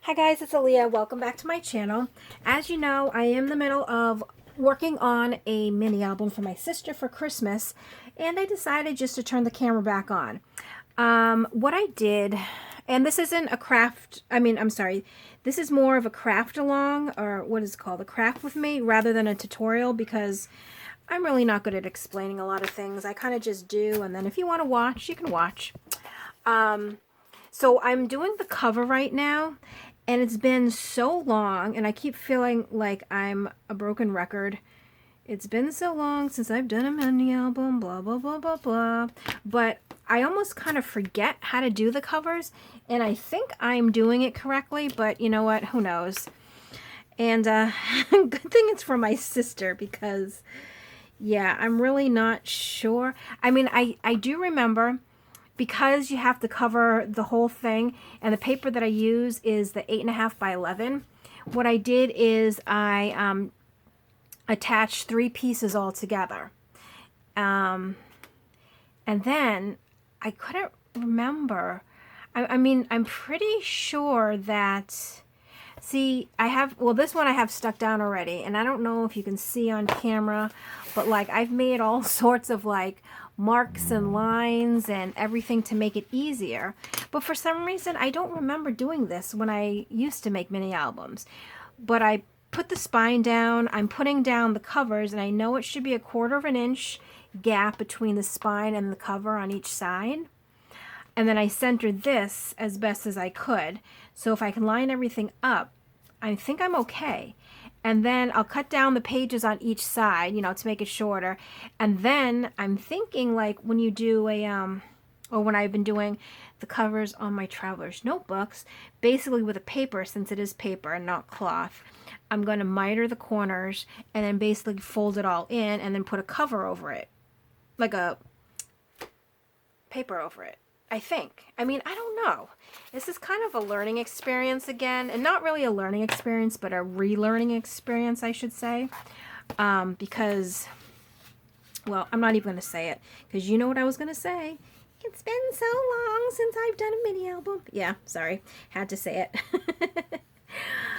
Hi guys, it's Aaliyah. Welcome back to my channel. As you know, I am in the middle of working on a mini album for my sister for Christmas, and I decided just to turn the camera back on. What I did, and this isn't a craft, I'm sorry, this is more of a craft along, or what is it called, a craft with me, rather than a tutorial, because I'm really not good at explaining a lot of things. I kind of just do, and then if you want to watch, you can watch. So I'm doing the cover right now, and it's been so long, and I keep feeling like I'm a broken record. It's been so long since I've done a mini album, blah, blah, blah, blah, blah. But I almost kind of forget how to do the covers, and I think I'm doing it correctly, but you know what? Who knows? And good thing it's for my sister, because, yeah, I'm really not sure. I do remember, because you have to cover the whole thing, and the paper that I use is the 8.5 by 11. What I did is I attached 3 pieces all together. And then I couldn't remember. I'm pretty sure that, see, this one I have stuck down already, and I don't know if you can see on camera, but like I've made all sorts of like marks and lines and everything to make it easier. But for some reason, I don't remember doing this when I used to make mini albums. But I put the spine down, I'm putting down the covers, and I know it should be 1/4 of an inch gap between the spine and the cover on each side. And then I centered this as best as I could. So if I can line everything up, I think I'm okay. And then I'll cut down the pages on each side, to make it shorter. And then I'm thinking, like, when you do or when I've been doing the covers on my traveler's notebooks, basically with a paper, since it is paper and not cloth, I'm going to miter the corners and then basically fold it all in and then put a cover over it, like a paper over it. I think. I don't know. This is kind of a learning experience again, and not really a learning experience, but a relearning experience, I should say. Because, well, I'm not even going to say it, because you know what I was going to say. It's been so long since I've done a mini album. Yeah, sorry. Had to say it.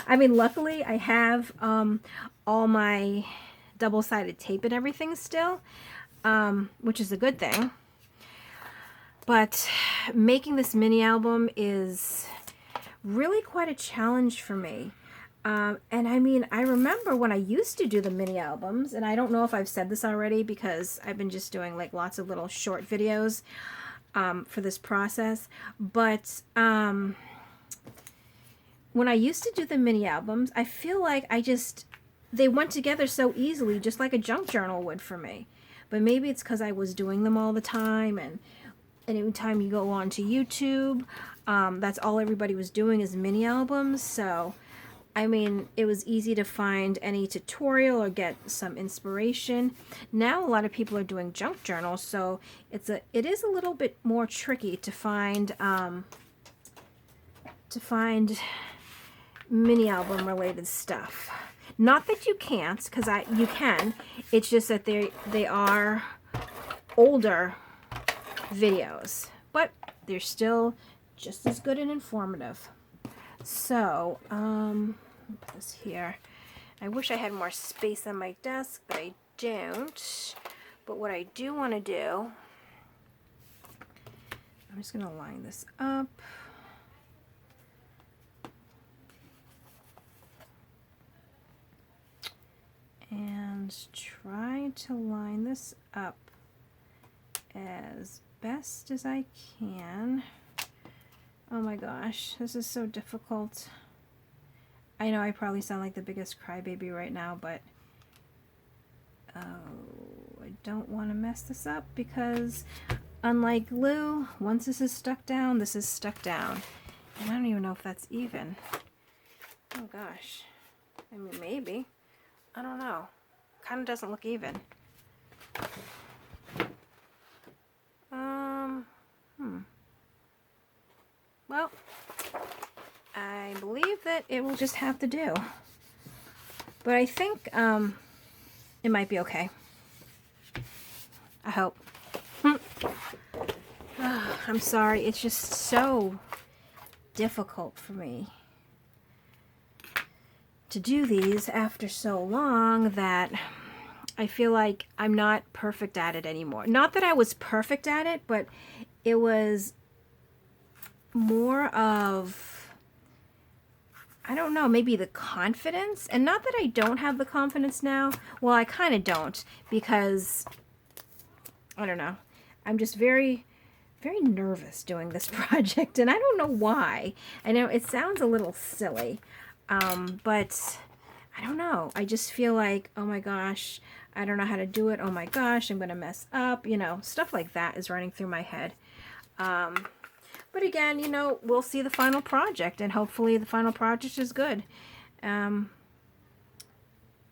Luckily, I have all my double-sided tape and everything still, which is a good thing. But making this mini album is really quite a challenge for me. And I remember when I used to do the mini albums, and I don't know if I've said this already because I've been just doing like lots of little short videos for this process. But when I used to do the mini albums, I feel like they went together so easily, just like a junk journal would for me. But maybe it's because I was doing them all the time, and anytime you go on to YouTube, that's all everybody was doing is mini albums. So, it was easy to find any tutorial or get some inspiration. Now a lot of people are doing junk journals, so it is a little bit more tricky to find mini album related stuff. Not that you can't, because you can. It's just that they are older videos, but they're still just as good and informative. So, put this here. I wish I had more space on my desk, but I don't. But what I do want to do, I'm just going to line this up. And try to line this up as best as I can. Oh my gosh, this is so difficult. I know I probably sound like the biggest crybaby right now, but I don't want to mess this up, because unlike glue, once this is stuck down, this is stuck down. And I don't even know if that's even. Oh gosh. Maybe. I don't know. Kind of doesn't look even. Well, I believe that it will just have to do. But I think it might be okay. I hope. I'm sorry, it's just so difficult for me to do these after so long that I feel like I'm not perfect at it anymore. Not that I was perfect at it, but it was more of, I don't know, maybe the confidence. And not that I don't have the confidence now. Well, I kind of don't, because, I don't know, I'm just very, very nervous doing this project, and I don't know why. I know it sounds a little silly, but I don't know. I just feel like, oh my gosh, I don't know how to do it. Oh my gosh, I'm going to mess up. You know, stuff like that is running through my head. But again, you know, we'll see the final project, and hopefully the final project is good. And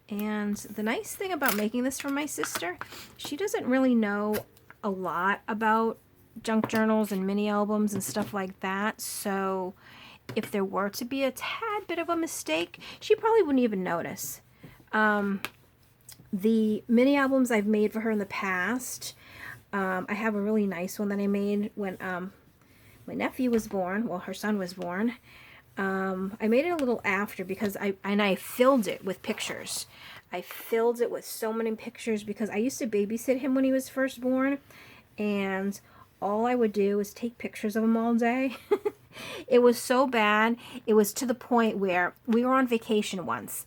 the nice thing about making this for my sister, she doesn't really know a lot about junk journals and mini albums and stuff like that. So if there were to be a tad bit of a mistake, she probably wouldn't even notice. The mini albums I've made for her in the past, I have a really nice one that I made when my nephew was born. Well, her son was born. I made it a little after because I filled it with pictures. I filled it with so many pictures because I used to babysit him when he was first born, and all I would do was take pictures of him all day. It was so bad. It was to the point where we were on vacation once,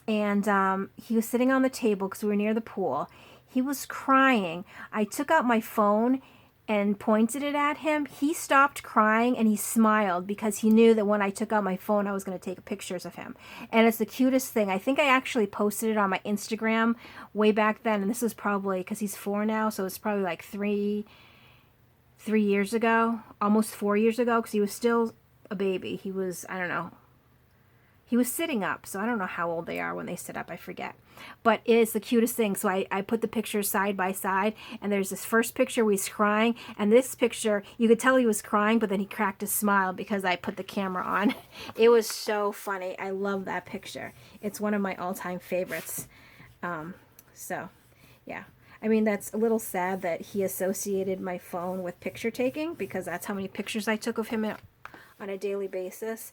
and he was sitting on the table because we were near the pool. He was crying. I took out my phone and pointed it at him. He stopped crying and he smiled because he knew that when I took out my phone, I was going to take pictures of him. And it's the cutest thing. I think I actually posted it on my Instagram way back then. And this was probably, because he's 4 now, so it's probably like 3 years ago, almost 4 years ago, because he was still a baby. He was, I don't know, he was sitting up, so I don't know how old they are when they sit up, I forget. But it is the cutest thing. So I put the pictures side by side, and there's this first picture where he's crying, and this picture, you could tell he was crying, but then he cracked a smile because I put the camera on. It was so funny. I love that picture. It's one of my all-time favorites. So, yeah. I mean, that's a little sad that he associated my phone with picture taking, because that's how many pictures I took of him on a daily basis.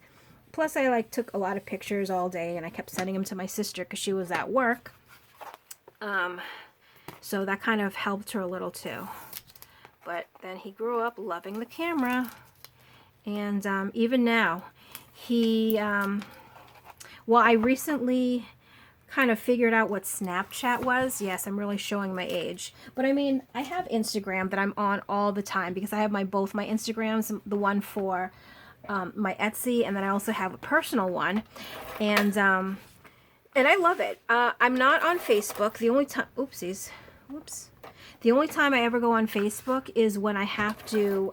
Plus, I took a lot of pictures all day, and I kept sending them to my sister because she was at work. So that kind of helped her a little too. But then he grew up loving the camera, and even now, he, well, I recently kind of figured out what Snapchat was. Yes, I'm really showing my age. But I mean, I have Instagram that I'm on all the time because I have both my Instagrams, the one for my Etsy, and then I also have a personal one, and I love it. I'm not on Facebook. The only time, oopsies, whoops. The only time I ever go on Facebook is when I have to,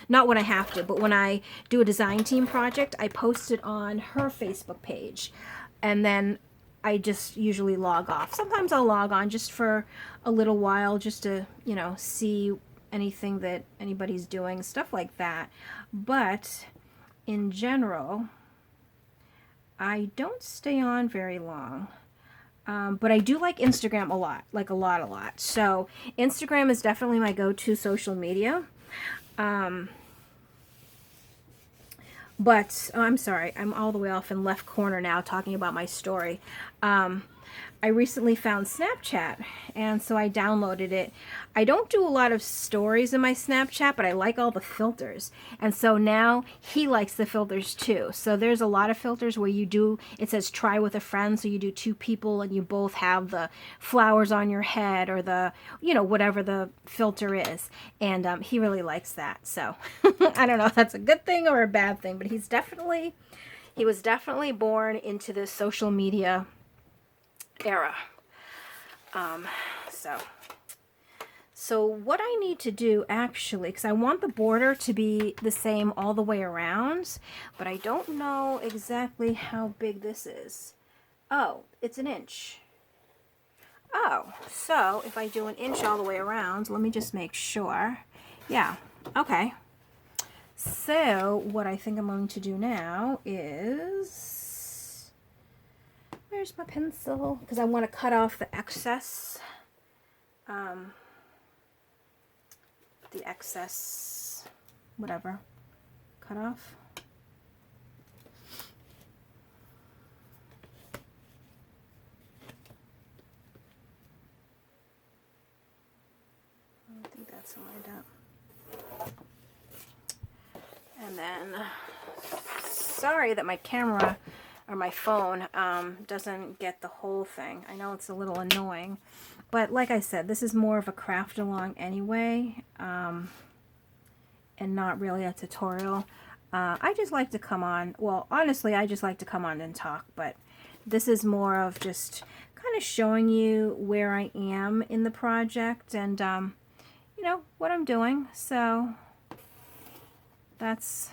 not when I have to, but when I do a design team project, I post it on her Facebook page, and then I just usually log off. Sometimes I'll log on just for a little while, just to, you know, see anything that anybody's doing, stuff like that. But in general, I don't stay on very long. But I do like Instagram a lot, like a lot. So Instagram is definitely my go-to social media. But, oh, I'm sorry, I'm all the way off in left corner now talking about my story. I recently found Snapchat, and so I downloaded it. I don't do a lot of stories in my Snapchat, but I like all the filters. And so now he likes the filters too. So there's a lot of filters where you do, it says try with a friend, so you do 2 people and you both have the flowers on your head, or the, you know, whatever the filter is. And he really likes that. So I don't know if that's a good thing or a bad thing, but he was definitely born into this social media era. So what I need to do, actually, because I want the border to be the same all the way around, but I don't know exactly how big this is. Oh, it's 1 inch. Oh, so if I do 1 inch all the way around, let me just make sure. Yeah, okay. So what I think I'm going to do now is, where's my pencil? Because I want to cut off the excess, whatever, cut off. that's lined up. And then, sorry that my camera or my phone doesn't get the whole thing. I know it's a little annoying, but like I said, this is more of a craft along anyway, and not really a tutorial. I just like to come on, well, honestly, I just like to come on and talk, but this is more of just kind of showing you where I am in the project and, you know, what I'm doing. So that's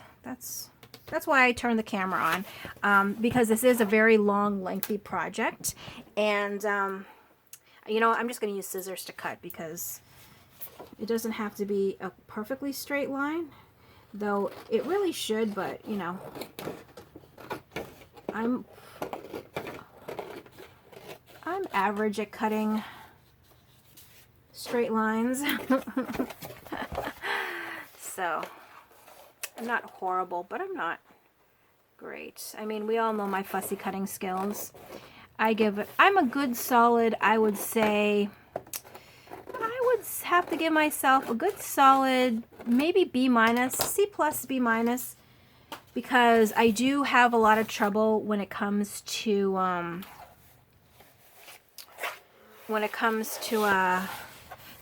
why I turned the camera on, because this is a very long, lengthy project. And, you know, I'm just going to use scissors to cut because it doesn't have to be a perfectly straight line, though it really should, but, you know, I'm average at cutting straight lines. So I'm not horrible, but I'm not great. I mean, we all know my fussy cutting skills. I'm a good solid, I would say, I would have to give myself a good solid, maybe B minus, C plus, B minus, because I do have a lot of trouble when it comes to,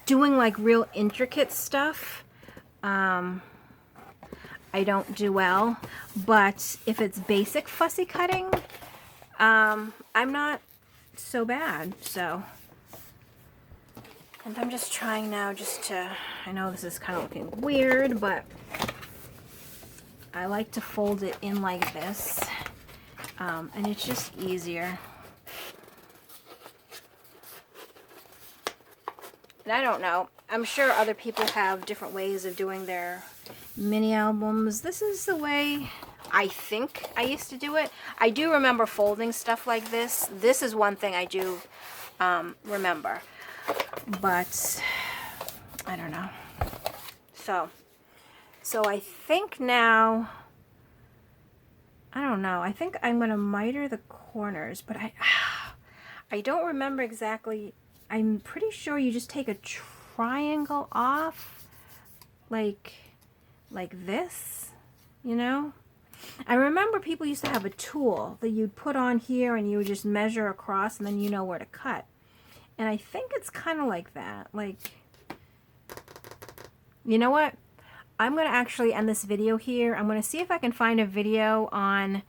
doing like real intricate stuff. I don't do well, but if it's basic fussy cutting, I'm not so bad. So, and I'm just trying now just to, I know this is kind of looking weird, but I like to fold it in like this, and it's just easier. And I don't know, I'm sure other people have different ways of doing their mini albums. This is the way I think I used to do it. I do remember folding stuff like this. This is one thing I do remember, but I don't know. So I think now, I don't know, I think I'm gonna miter the corners, but I don't remember exactly. I'm pretty sure you just take a triangle off, like this, you know? I remember people used to have a tool that you'd put on here and you would just measure across and then you know where to cut. And I think it's kind of like that. Like, you know what? I'm going to actually end this video here. I'm going to see if I can find a video on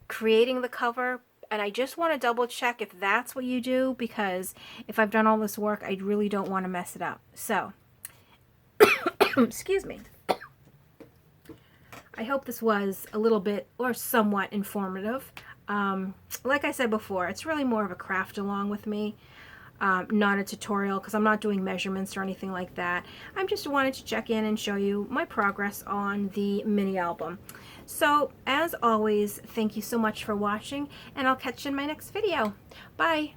creating the cover. And I just want to double check if that's what you do, because if I've done all this work, I really don't want to mess it up. So, excuse me. I hope this was a little bit or somewhat informative. Like I said before, it's really more of a craft along with me, not a tutorial, because I'm not doing measurements or anything like that. I just wanted to check in and show you my progress on the mini album. So, as always, thank you so much for watching, and I'll catch you in my next video. Bye!